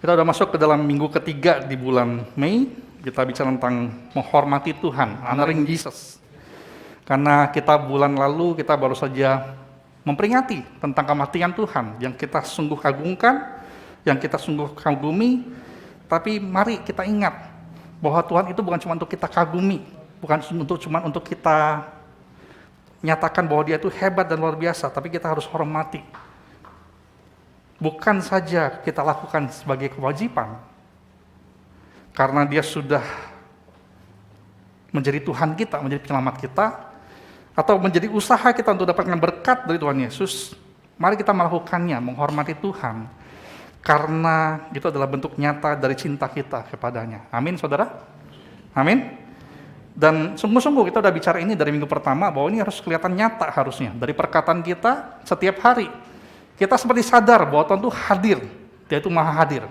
Kita udah masuk ke dalam minggu ketiga di bulan Mei. Kita bicara tentang menghormati Tuhan, honoring Jesus. Karena kita bulan lalu kita baru saja memperingati tentang kematian Tuhan yang kita sungguh kagumkan, yang kita sungguh kagumi. Tapi mari kita ingat bahwa Tuhan itu bukan cuma untuk kita kagumi, bukan cuma untuk kita nyatakan bahwa Dia itu hebat dan luar biasa, tapi kita harus hormati. Bukan saja kita lakukan sebagai kewajiban, karena Dia sudah menjadi Tuhan kita, menjadi penyelamat kita, atau menjadi usaha kita untuk dapatkan berkat dari Tuhan Yesus. Mari kita melakukannya, menghormati Tuhan, karena itu adalah bentuk nyata dari cinta kita kepadanya. Amin, saudara? Amin. Dan sungguh-sungguh kita udah bicara ini dari minggu pertama, bahwa ini harus kelihatan nyata harusnya, dari perkataan kita setiap hari. Kita seperti sadar bahwa Tuhan itu hadir, Dia itu maha hadir.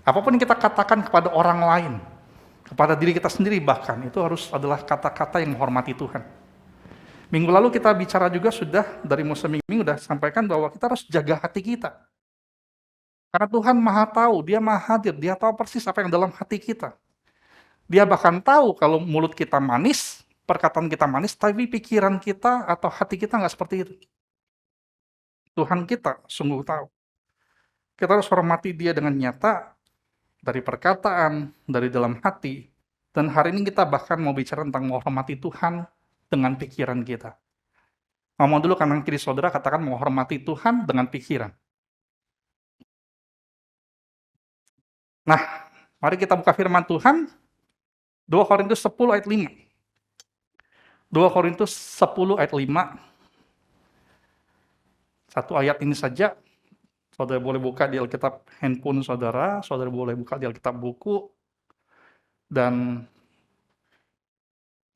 Apapun yang kita katakan kepada orang lain, kepada diri kita sendiri bahkan, itu harus adalah kata-kata yang menghormati Tuhan. Minggu lalu kita bicara juga sudah, dari musim minggu sudah sampaikan bahwa kita harus jaga hati kita. Karena Tuhan maha tahu, Dia maha hadir, Dia tahu persis apa yang dalam hati kita. Dia bahkan tahu kalau mulut kita manis, perkataan kita manis, tapi pikiran kita atau hati kita nggak seperti itu. Tuhan kita sungguh tahu. Kita harus hormati Dia dengan nyata, dari perkataan, dari dalam hati. Dan hari ini kita bahkan mau bicara tentang menghormati Tuhan dengan pikiran kita. Ngomong dulu kanan kiri saudara, katakan menghormati Tuhan dengan pikiran. Nah, mari kita buka firman Tuhan, 2 Korintus 10 ayat 5. 2 Korintus 10 ayat 5. Satu ayat ini saja, saudara boleh buka di Alkitab handphone saudara boleh buka di Alkitab buku, dan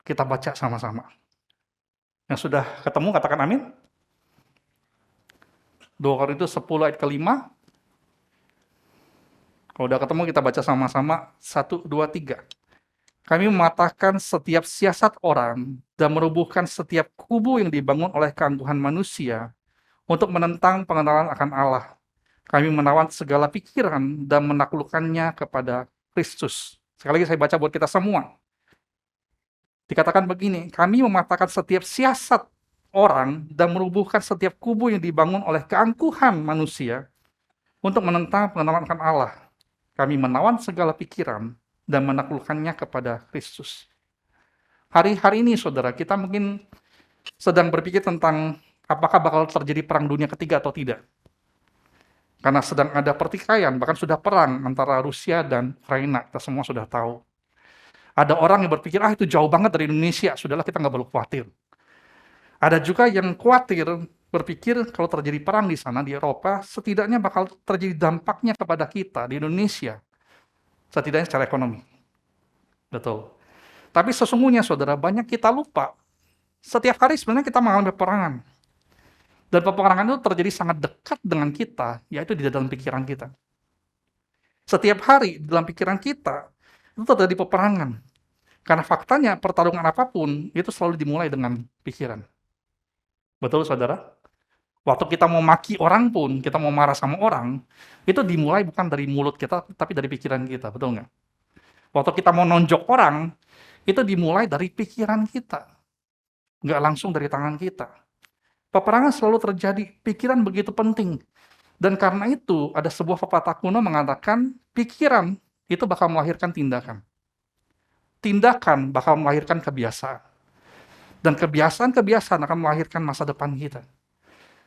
kita baca sama-sama. Yang sudah ketemu katakan amin. 2 Korintus 10 ayat ke-5. Kalau udah ketemu kita baca sama-sama, 1, 2, 3. Kami mematahkan setiap siasat orang dan merubuhkan setiap kubu yang dibangun oleh keangkuhan manusia untuk menentang pengenalan akan Allah. Kami menawan segala pikiran dan menaklukkannya kepada Kristus. Sekali lagi saya baca buat kita semua. Dikatakan begini, kami mematahkan setiap siasat orang dan merubuhkan setiap kubu yang dibangun oleh keangkuhan manusia untuk menentang pengenalan akan Allah. Kami menawan segala pikiran dan menaklukkannya kepada Kristus. Hari-hari ini saudara, kita mungkin sedang berpikir tentang apakah bakal terjadi perang dunia ketiga atau tidak. Karena sedang ada pertikaian, bahkan sudah perang antara Rusia dan Ukraina, kita semua sudah tahu. Ada orang yang berpikir, itu jauh banget dari Indonesia, sudahlah kita nggak perlu khawatir. Ada juga yang khawatir, berpikir kalau terjadi perang di sana, di Eropa, setidaknya bakal terjadi dampaknya kepada kita di Indonesia. Setidaknya secara ekonomi. Betul. Tapi sesungguhnya saudara, banyak kita lupa. Setiap hari sebenarnya kita mengalami peperangan. Dan peperangan itu terjadi sangat dekat dengan kita, yaitu di dalam pikiran kita. Setiap hari dalam pikiran kita, itu terjadi peperangan. Karena faktanya pertarungan apapun, itu selalu dimulai dengan pikiran. Betul saudara? Waktu kita mau maki orang pun, kita mau marah sama orang, itu dimulai bukan dari mulut kita, tapi dari pikiran kita, betul nggak? Waktu kita mau nonjok orang, itu dimulai dari pikiran kita. Nggak langsung dari tangan kita. Peperangan selalu terjadi, pikiran begitu penting. Dan karena itu, ada sebuah pepatah kuno mengatakan, pikiran itu bakal melahirkan tindakan. Tindakan bakal melahirkan kebiasaan. Dan kebiasaan-kebiasaan akan melahirkan masa depan kita.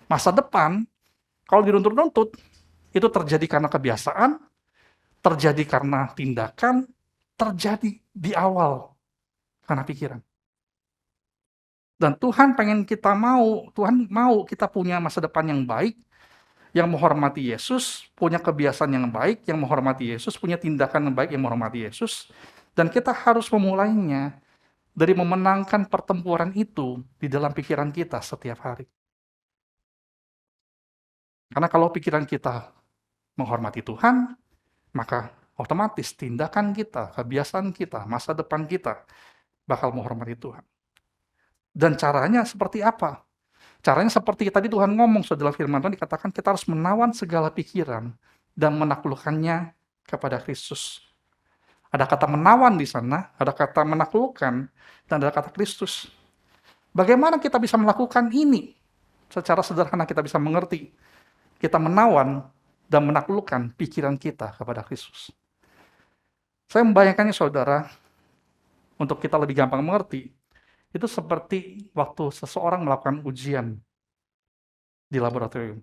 Masa depan, kalau diruntut-runtut, itu terjadi karena kebiasaan, terjadi karena tindakan, terjadi di awal karena pikiran. Dan Tuhan mau kita punya masa depan yang baik, yang menghormati Yesus, punya kebiasaan yang baik, yang menghormati Yesus, punya tindakan yang baik, yang menghormati Yesus. Dan kita harus memulainya dari memenangkan pertempuran itu di dalam pikiran kita setiap hari. Karena kalau pikiran kita menghormati Tuhan, maka otomatis tindakan kita, kebiasaan kita, masa depan kita bakal menghormati Tuhan. Dan caranya seperti apa? Caranya seperti tadi Tuhan ngomong dalam firman Tuhan, dikatakan kita harus menawan segala pikiran dan menaklukkannya kepada Kristus. Ada kata menawan di sana, ada kata menaklukkan, dan ada kata Kristus. Bagaimana kita bisa melakukan ini? Secara sederhana kita bisa mengerti. Kita menawan dan menaklukkan pikiran kita kepada Kristus. Saya membayangkannya saudara, untuk kita lebih gampang mengerti, itu seperti waktu seseorang melakukan ujian di laboratorium.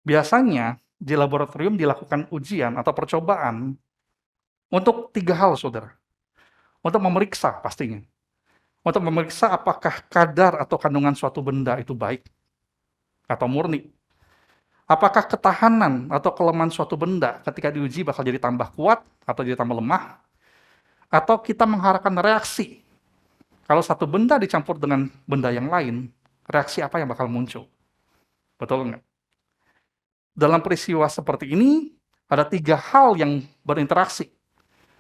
Biasanya di laboratorium dilakukan ujian atau percobaan untuk 3 hal, saudara. Untuk memeriksa pastinya. Untuk memeriksa apakah kadar atau kandungan suatu benda itu baik atau murni. Apakah ketahanan atau kelemahan suatu benda ketika diuji bakal jadi tambah kuat atau jadi tambah lemah. Atau kita mengharapkan reaksi. Kalau satu benda dicampur dengan benda yang lain, reaksi apa yang bakal muncul? Betul nggak? Dalam peristiwa seperti ini, ada 3 hal yang berinteraksi.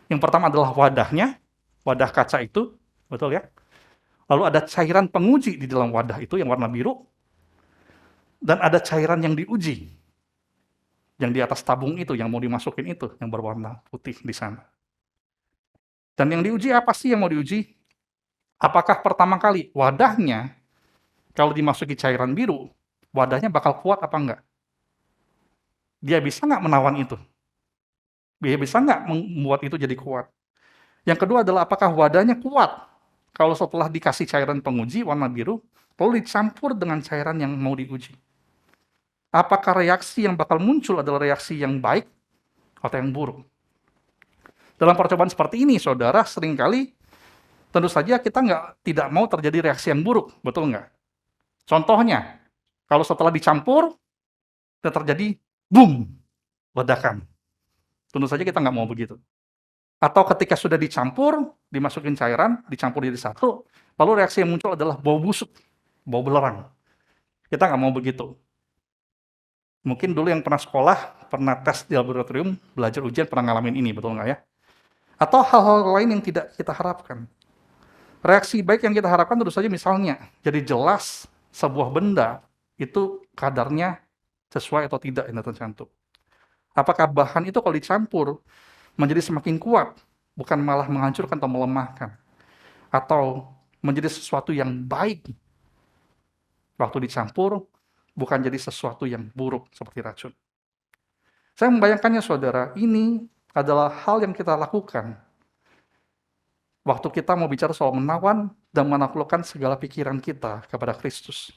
Yang pertama adalah wadahnya, wadah kaca itu, betul ya? Lalu ada cairan penguji di dalam wadah itu yang warna biru, dan ada cairan yang diuji, yang di atas tabung itu, yang mau dimasukin itu, yang berwarna putih di sana. Dan yang diuji apa sih yang mau diuji? Apakah pertama kali wadahnya, kalau dimasuki cairan biru, wadahnya bakal kuat apa enggak? Dia bisa nggak menawan itu? Dia bisa nggak membuat itu jadi kuat? Yang kedua adalah apakah wadahnya kuat? Kalau setelah dikasih cairan penguji warna biru, lalu dicampur dengan cairan yang mau diuji. Apakah reaksi yang bakal muncul adalah reaksi yang baik atau yang buruk? Dalam percobaan seperti ini, saudara, seringkali tentu saja kita tidak mau terjadi reaksi yang buruk, betul nggak? Contohnya, kalau setelah dicampur, terjadi boom, ledakan. Tentu saja kita nggak mau begitu. Atau ketika sudah dicampur, dimasukin cairan, dicampur jadi satu, lalu reaksi yang muncul adalah bau busuk, bau belerang. Kita nggak mau begitu. Mungkin dulu yang pernah sekolah, pernah tes di laboratorium, belajar ujian, pernah ngalamin ini, betul nggak ya? Atau hal-hal lain yang tidak kita harapkan. Reaksi baik yang kita harapkan tentu saja misalnya, jadi jelas sebuah benda itu kadarnya sesuai atau tidak yang tercantum. Apakah bahan itu kalau dicampur menjadi semakin kuat, bukan malah menghancurkan atau melemahkan. Atau menjadi sesuatu yang baik waktu dicampur, bukan jadi sesuatu yang buruk seperti racun. Saya membayangkannya saudara, ini adalah hal yang kita lakukan waktu kita mau bicara soal menawan dan menaklukkan segala pikiran kita kepada Kristus.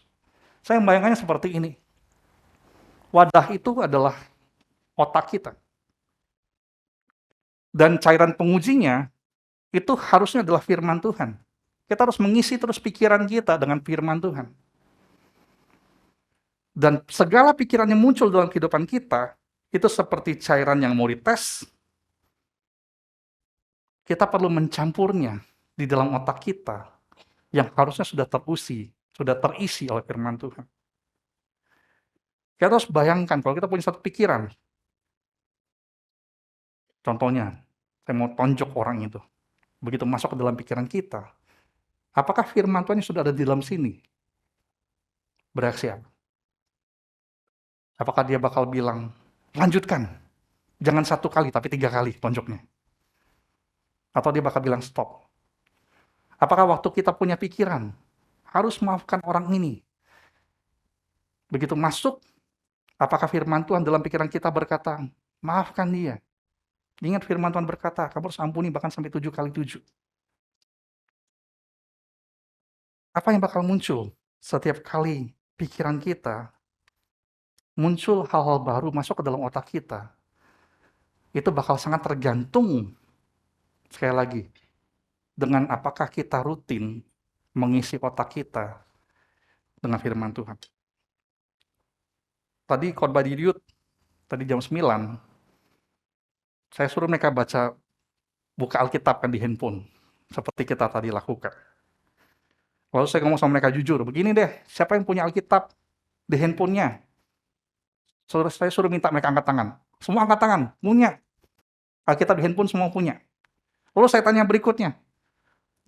Saya membayangkannya seperti ini. Wadah itu adalah otak kita. Dan cairan pengujinya itu harusnya adalah firman Tuhan. Kita harus mengisi terus pikiran kita dengan firman Tuhan. Dan segala pikiran yang muncul dalam kehidupan kita, itu seperti cairan yang mau dites, kita perlu mencampurnya di dalam otak kita, yang harusnya sudah terisi oleh firman Tuhan. Kita harus bayangkan, kalau kita punya satu pikiran, contohnya, saya mau tonjok orang itu, begitu masuk ke dalam pikiran kita, apakah firman Tuhan yang sudah ada di dalam sini? Bereaksi apa? Apakah dia bakal bilang, lanjutkan, jangan 1 kali, tapi 3 kali tonjoknya? Atau dia bakal bilang stop? Apakah waktu kita punya pikiran, harus maafkan orang ini? Begitu masuk, apakah firman Tuhan dalam pikiran kita berkata, maafkan dia? Ingat firman Tuhan berkata, kamu harus ampuni bahkan sampai 7 kali 7. Apa yang bakal muncul setiap kali pikiran kita muncul hal-hal baru masuk ke dalam otak kita? Itu bakal sangat tergantung, sekali lagi, dengan apakah kita rutin mengisi otak kita dengan firman Tuhan. Tadi khotbah di Youth, tadi jam 9, saya suruh mereka buka Alkitab kan di handphone, seperti kita tadi lakukan. Lalu saya ngomong sama mereka jujur, begini deh, siapa yang punya Alkitab di handphonenya? Saya suruh minta mereka angkat tangan. Semua angkat tangan, punya. Alkitab di handphone semua punya. Lalu saya tanya berikutnya,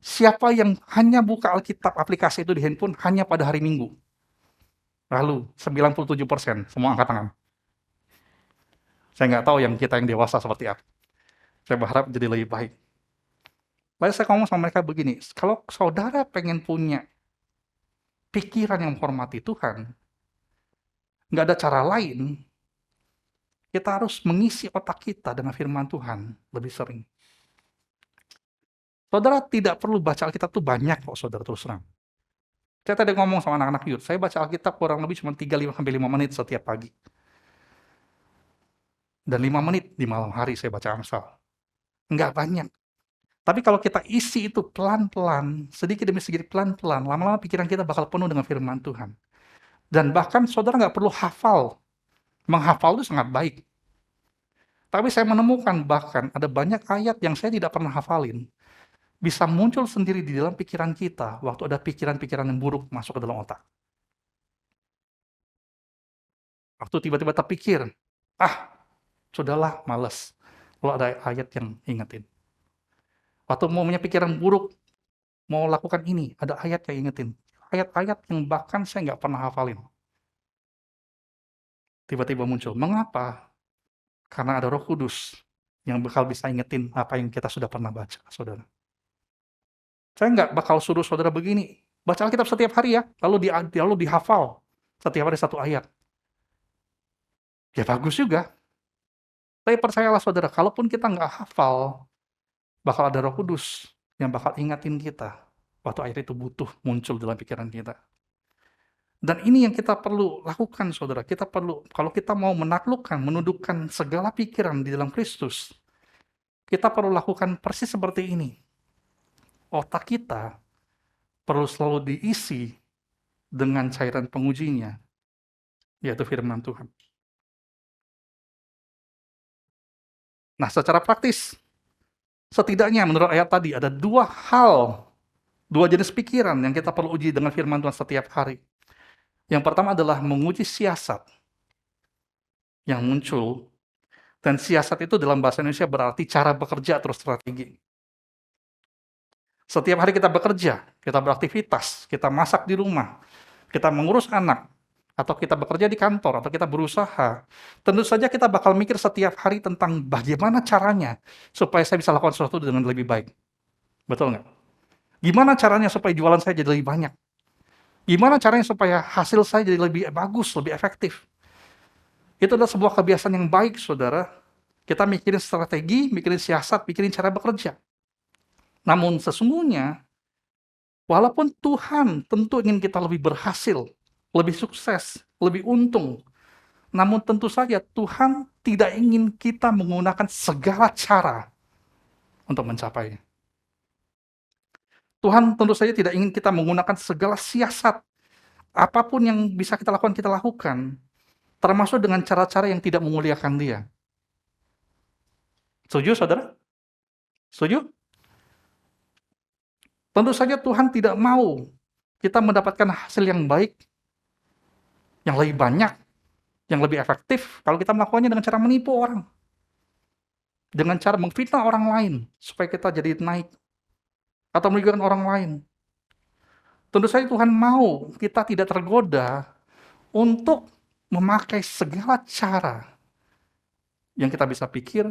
siapa yang hanya buka Alkitab aplikasi itu di handphone hanya pada hari Minggu? Lalu 97% semua angkat tangan. Saya nggak tahu yang kita yang dewasa seperti apa. Saya berharap jadi lebih baik. Lalu saya ngomong sama mereka begini, kalau saudara pengen punya pikiran yang menghormati Tuhan, nggak ada cara lain, kita harus mengisi otak kita dengan firman Tuhan lebih sering. Saudara tidak perlu baca Alkitab tuh banyak kok, saudara, terus terang. Saya tadi ngomong sama anak-anak youth, saya baca Alkitab kurang lebih cuma 3-5 setiap pagi. Dan 5 menit di malam hari saya baca Amsal. Nggak banyak. Tapi kalau kita isi itu pelan-pelan, sedikit demi sedikit pelan-pelan, lama-lama pikiran kita bakal penuh dengan firman Tuhan. Dan bahkan saudara nggak perlu hafal. Menghafal itu sangat baik. Tapi saya menemukan bahkan ada banyak ayat yang saya tidak pernah hafalin. Bisa muncul sendiri di dalam pikiran kita waktu ada pikiran-pikiran yang buruk masuk ke dalam otak. Waktu tiba-tiba terpikir, sudahlah, males. Kalau ada ayat yang ingetin. Waktu mau punya pikiran buruk, mau lakukan ini, ada ayat yang ingetin. Ayat-ayat yang bahkan saya nggak pernah hafalin. Tiba-tiba muncul. Mengapa? Karena ada Roh Kudus yang bakal bisa ingetin apa yang kita sudah pernah baca, saudara. Saya nggak bakal suruh saudara begini, baca Alkitab setiap hari ya, lalu dihafal setiap hari satu ayat. Ya bagus juga. Tapi percayalah saudara, kalaupun kita nggak hafal, bakal ada Roh Kudus yang bakal ingatin kita waktu ayat itu butuh muncul dalam pikiran kita. Dan ini yang kita perlu lakukan, saudara. Kita perlu, kalau kita mau menaklukkan, menundukkan segala pikiran di dalam Kristus, kita perlu lakukan persis seperti ini. Otak kita perlu selalu diisi dengan cairan pengujinya, yaitu firman Tuhan. Nah, secara praktis, setidaknya menurut ayat tadi, ada dua jenis pikiran yang kita perlu uji dengan firman Tuhan setiap hari. Yang pertama adalah menguji siasat yang muncul. Dan siasat itu dalam bahasa Indonesia berarti cara bekerja atau strategi. Setiap hari kita bekerja, kita beraktivitas, kita masak di rumah, kita mengurus anak, atau kita bekerja di kantor, atau kita berusaha, tentu saja kita bakal mikir setiap hari tentang bagaimana caranya supaya saya bisa lakukan sesuatu dengan lebih baik. Betul nggak? Gimana caranya supaya jualan saya jadi lebih banyak? Gimana caranya supaya hasil saya jadi lebih bagus, lebih efektif? Itu adalah sebuah kebiasaan yang baik, saudara. Kita mikirin strategi, mikirin siasat, mikirin cara bekerja. Namun sesungguhnya, walaupun Tuhan tentu ingin kita lebih berhasil, lebih sukses, lebih untung, namun tentu saja Tuhan tidak ingin kita menggunakan segala cara untuk mencapainya. Tuhan tentu saja tidak ingin kita menggunakan segala siasat. Apapun yang bisa kita lakukan, termasuk dengan cara-cara yang tidak memuliakan Dia. Setuju, saudara? Setuju? Tentu saja Tuhan tidak mau kita mendapatkan hasil yang baik, yang lebih banyak, yang lebih efektif, kalau kita melakukannya dengan cara menipu orang. Dengan cara memfitnah orang lain, supaya kita jadi naik. Atau merugikan orang lain. Tentu saja Tuhan mau kita tidak tergoda untuk memakai segala cara yang kita bisa pikir,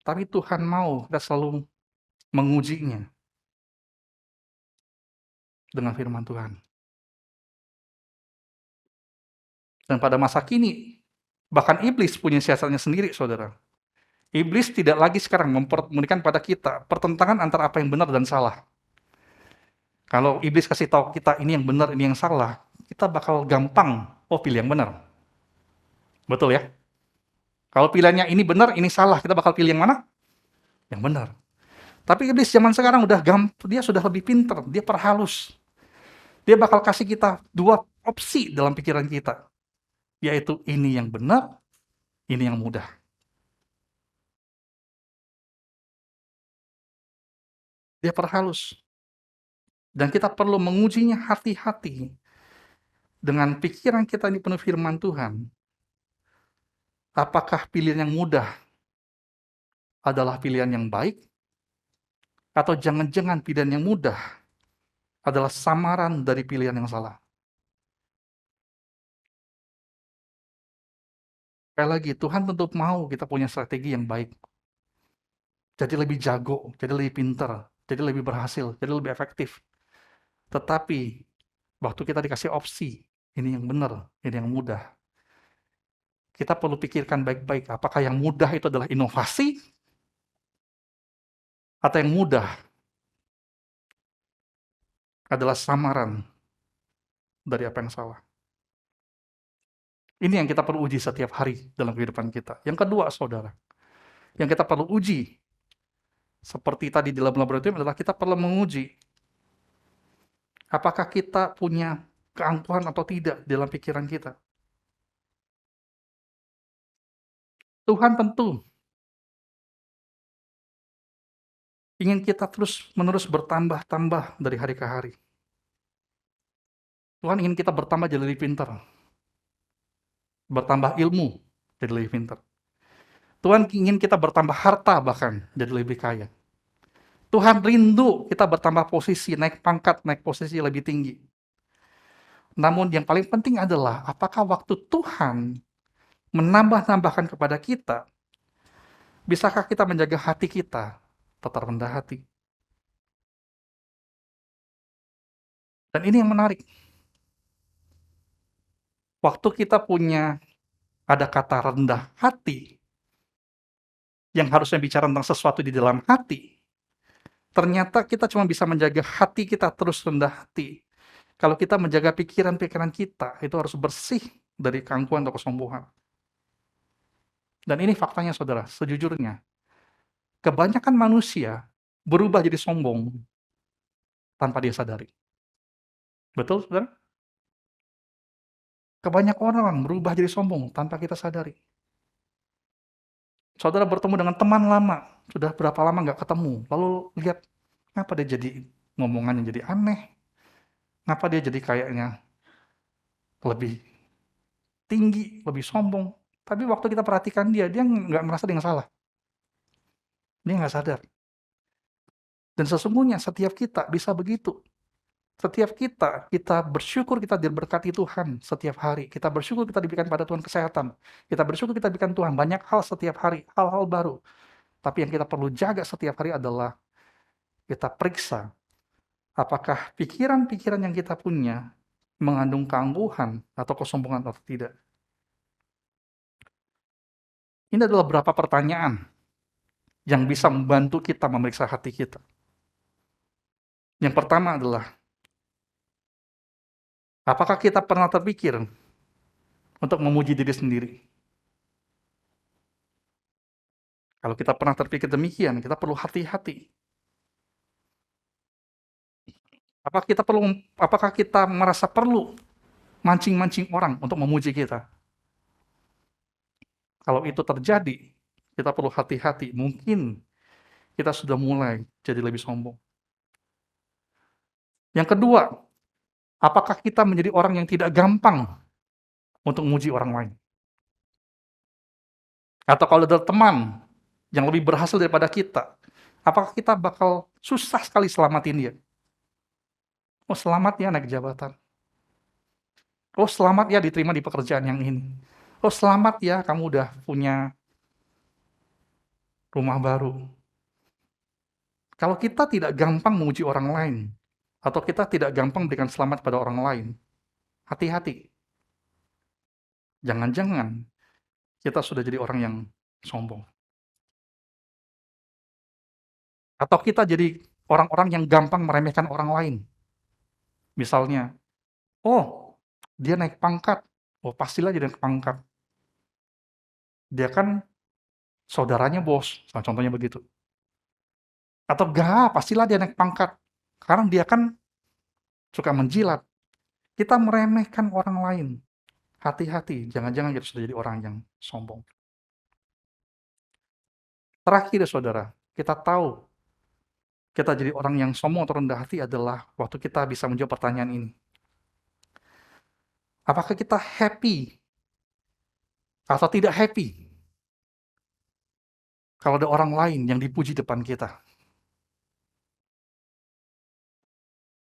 tapi Tuhan mau kita selalu mengujinya dengan firman Tuhan. Dan pada masa kini, bahkan iblis punya siasatnya sendiri, saudara. Iblis tidak lagi sekarang memberikan pada kita pertentangan antara apa yang benar dan salah. Kalau iblis kasih tahu kita ini yang benar, ini yang salah, kita bakal gampang, pilih yang benar. Betul ya? Kalau pilihannya ini benar, ini salah, kita bakal pilih yang mana? Yang benar. Tapi iblis zaman sekarang dia sudah lebih pintar, dia perhalus. Dia bakal kasih kita dua opsi dalam pikiran kita, yaitu ini yang benar, ini yang mudah. Dia perhalus. Dan kita perlu mengujinya hati-hati dengan pikiran kita ini penuh firman Tuhan. Apakah pilihan yang mudah adalah pilihan yang baik? Atau jangan-jangan pilihan yang mudah adalah samaran dari pilihan yang salah? Sekali lagi, Tuhan tentu mau kita punya strategi yang baik. Jadi lebih jago, jadi lebih pintar, jadi lebih berhasil, jadi lebih efektif. Tetapi, waktu kita dikasih opsi, ini yang benar, ini yang mudah. Kita perlu pikirkan baik-baik, apakah yang mudah itu adalah inovasi, atau yang mudah adalah samaran dari apa yang salah. Ini yang kita perlu uji setiap hari dalam kehidupan kita. Yang kedua, saudara, yang kita perlu uji, seperti tadi di laboratorium adalah kita perlu menguji apakah kita punya keangkuhan atau tidak dalam pikiran kita. Tuhan tentu ingin kita terus-menerus bertambah-tambah dari hari ke hari. Tuhan ingin kita bertambah jadi lebih pintar, bertambah ilmu jadi lebih pintar. Tuhan ingin kita bertambah harta bahkan jadi lebih kaya. Tuhan rindu kita bertambah posisi, naik pangkat, naik posisi lebih tinggi. Namun yang paling penting adalah apakah waktu Tuhan menambah-nambahkan kepada kita, bisakah kita menjaga hati kita tetap rendah hati? Dan ini yang menarik. Waktu kita punya ada kata rendah hati, yang harusnya bicara tentang sesuatu di dalam hati, ternyata kita cuma bisa menjaga hati kita terus rendah hati. Kalau kita menjaga pikiran-pikiran kita, itu harus bersih dari keangkuhan atau kesombongan. Dan ini faktanya, saudara, sejujurnya. Kebanyakan manusia berubah jadi sombong tanpa dia sadari. Betul, saudara? Kebanyakan orang berubah jadi sombong tanpa kita sadari. Saudara bertemu dengan teman lama, sudah berapa lama nggak ketemu, lalu lihat, kenapa dia jadi ngomongannya jadi aneh, kenapa dia jadi kayaknya lebih tinggi, lebih sombong. Tapi waktu kita perhatikan dia nggak merasa dia salah. Dia nggak sadar. Dan sesungguhnya setiap kita bisa begitu. Setiap kita bersyukur kita diberkati Tuhan setiap hari. Kita bersyukur kita diberikan pada Tuhan kesehatan. Kita bersyukur kita diberikan Tuhan banyak hal setiap hari, hal-hal baru. Tapi yang kita perlu jaga setiap hari adalah kita periksa apakah pikiran-pikiran yang kita punya mengandung keangkuhan atau kesombongan atau tidak. Ini adalah beberapa pertanyaan yang bisa membantu kita memeriksa hati kita. Yang pertama adalah, apakah kita pernah terpikir untuk memuji diri sendiri? Kalau kita pernah terpikir demikian, kita perlu hati-hati. Apakah kita merasa perlu mancing-mancing orang untuk memuji kita? Kalau itu terjadi, kita perlu hati-hati. Mungkin kita sudah mulai jadi lebih sombong. Yang kedua, apakah kita menjadi orang yang tidak gampang untuk memuji orang lain? Atau kalau ada teman yang lebih berhasil daripada kita, apakah kita bakal susah sekali selamatin dia? Oh, selamat ya naik jabatan. Oh, selamat ya diterima di pekerjaan yang ini. Oh, selamat ya kamu udah punya rumah baru. Kalau kita tidak gampang memuji orang lain, atau kita tidak gampang berikan selamat pada orang lain, hati-hati. Jangan-jangan kita sudah jadi orang yang sombong. Atau kita jadi orang-orang yang gampang meremehkan orang lain. Misalnya, oh, dia naik pangkat. Oh, pastilah dia naik pangkat. Dia kan saudaranya bos. Nah, contohnya begitu. Atau enggak, pastilah dia naik pangkat. Karena dia kan suka menjilat. Kita meremehkan orang lain. Hati-hati, jangan-jangan kita sudah jadi orang yang sombong. Terakhir, saudara, kita tahu kita jadi orang yang sombong atau rendah hati adalah waktu kita bisa menjawab pertanyaan ini. Apakah kita happy atau tidak happy kalau ada orang lain yang dipuji depan kita?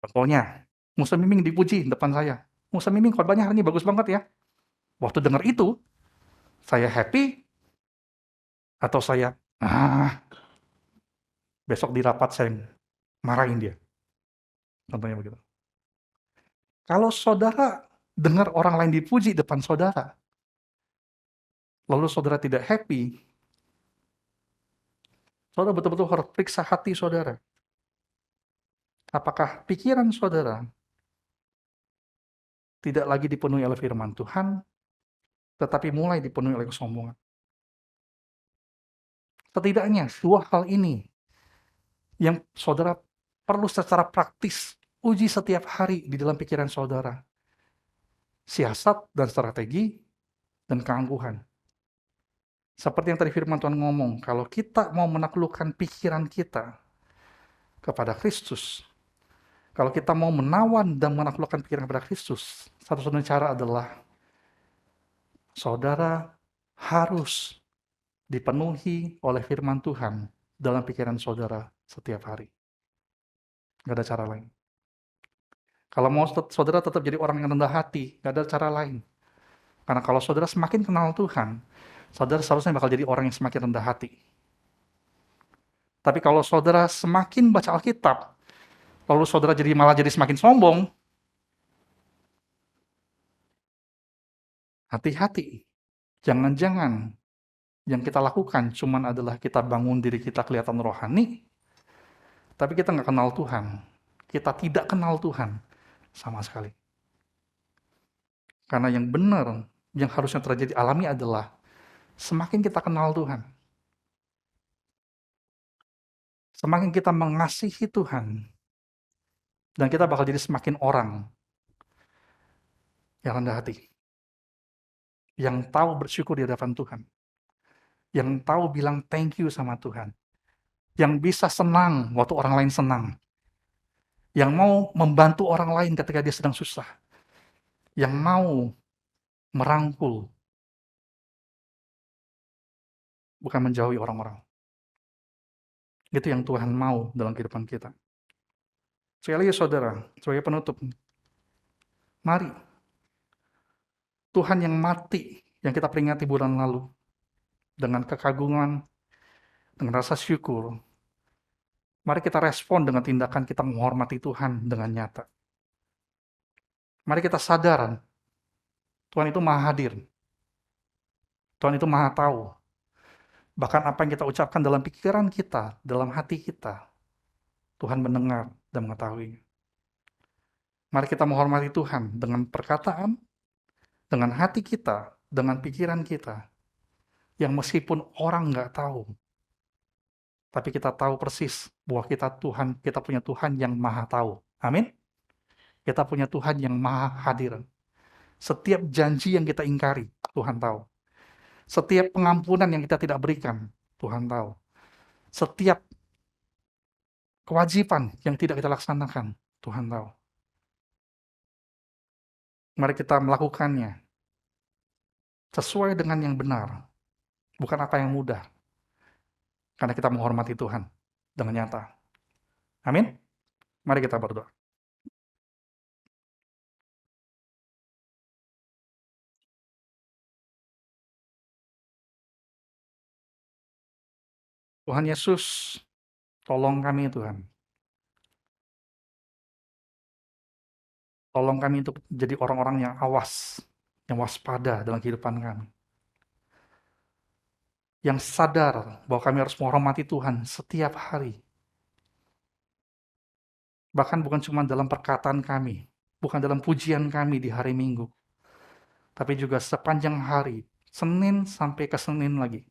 Contohnya, Musa Miming dipuji depan saya. Musa Miming khotbahnya hari ini bagus banget ya. Waktu dengar itu, Saya happy atau saya, besok di rapat saya marahin dia. Contohnya begitu. Kalau saudara dengar orang lain dipuji depan saudara, lalu saudara tidak happy, saudara betul-betul harus periksa hati saudara. Apakah pikiran saudara tidak lagi dipenuhi oleh firman Tuhan, tetapi mulai dipenuhi oleh kesombongan. Setidaknya dua hal ini yang saudara perlu secara praktis uji setiap hari di dalam pikiran saudara. Siasat dan strategi dan keangkuhan. Seperti yang tadi firman Tuhan ngomong, kalau kita mau menaklukkan pikiran kita kepada Kristus, kalau kita mau menawan dan menaklukkan pikiran kepada Kristus, satu-satunya cara adalah saudara harus dipenuhi oleh firman Tuhan dalam pikiran saudara setiap hari. Gak ada cara lain. Kalau mau saudara tetap jadi orang yang rendah hati, gak ada cara lain. Karena kalau saudara semakin kenal Tuhan, saudara seharusnya bakal jadi orang yang semakin rendah hati. Tapi kalau saudara semakin baca Alkitab, lalu saudara malah jadi semakin sombong, hati-hati. Jangan-jangan yang kita lakukan cuman adalah kita bangun diri kita kelihatan rohani, tapi kita nggak kenal Tuhan. Kita tidak kenal Tuhan sama sekali. Karena yang benar, yang harusnya terjadi alami adalah semakin kita kenal Tuhan, semakin kita mengasihi Tuhan, dan kita bakal jadi semakin orang yang rendah hati, yang tahu bersyukur di hadapan Tuhan, yang tahu bilang thank you sama Tuhan, yang bisa senang waktu orang lain senang, yang mau membantu orang lain ketika dia sedang susah, yang mau merangkul, bukan menjauhi orang-orang. Itu yang Tuhan mau dalam kehidupan kita. Sekali lagi saudara, sebagai penutup, mari Tuhan yang mati, yang kita peringati bulan lalu, dengan kekaguman, dengan rasa syukur, mari kita respon dengan tindakan kita menghormati Tuhan dengan nyata. Mari kita sadar, Tuhan itu maha hadir. Tuhan itu maha tahu. Bahkan apa yang kita ucapkan dalam pikiran kita, dalam hati kita, Tuhan mendengar dan mengetahui. Mari kita menghormati Tuhan dengan perkataan, dengan hati kita, dengan pikiran kita, yang meskipun orang nggak tahu, tapi kita tahu persis bahwa kita punya Tuhan yang maha tahu. Amin. Kita punya Tuhan yang maha hadir. Setiap janji yang kita ingkari, Tuhan tahu. Setiap pengampunan yang kita tidak berikan, Tuhan tahu. Setiap kewajiban yang tidak kita laksanakan, Tuhan tahu. Mari kita melakukannya sesuai dengan yang benar, bukan apa yang mudah. Karena kita menghormati Tuhan dengan nyata. Amin. Mari kita berdoa. Tuhan Yesus, tolong kami Tuhan. Tolong kami untuk jadi orang-orang yang awas, yang waspada dalam kehidupan kami. Yang sadar bahwa kami harus menghormati Tuhan setiap hari. Bahkan bukan cuma dalam perkataan kami, bukan dalam pujian kami di hari Minggu, tapi juga sepanjang hari, Senin sampai ke Senin lagi.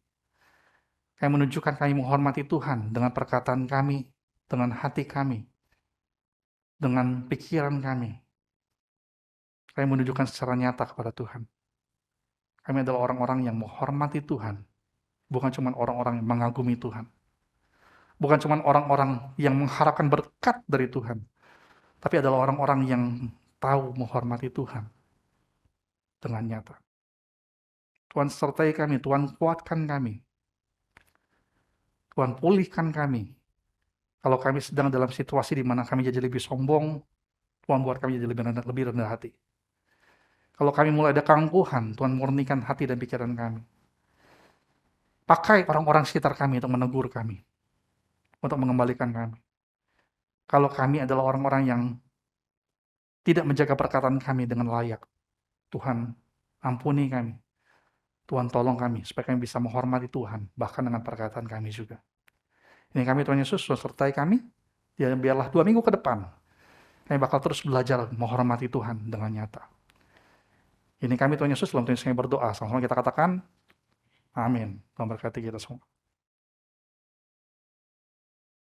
Kami menunjukkan kami menghormati Tuhan dengan perkataan kami, dengan hati kami, dengan pikiran kami. Kami menunjukkan secara nyata kepada Tuhan. Kami adalah orang-orang yang menghormati Tuhan, bukan cuma orang-orang yang mengagumi Tuhan. Bukan cuma orang-orang yang mengharapkan berkat dari Tuhan, tapi adalah orang-orang yang tahu menghormati Tuhan dengan nyata. Tuhan sertai kami, Tuhan kuatkan kami. Tuhan pulihkan kami. Kalau kami sedang dalam situasi di mana kami jadi lebih sombong, Tuhan buat kami jadi lebih rendah hati. Kalau kami mulai ada keangkuhan, Tuhan murnikan hati dan pikiran kami. Pakai orang-orang sekitar kami untuk menegur kami, untuk mengembalikan kami. Kalau kami adalah orang-orang yang tidak menjaga perkataan kami dengan layak, Tuhan ampuni kami. Tuhan tolong kami, supaya kami bisa menghormati Tuhan, bahkan dengan perkataan kami juga. Ini kami Tuhan Yesus, sertai kami, biarlah 2 minggu ke depan, kami bakal terus belajar menghormati Tuhan dengan nyata. Ini kami Tuhan Yesus, dalam Tuhan Yesus kami berdoa, sama-sama kita katakan, amin. Tuhan berkati kita semua.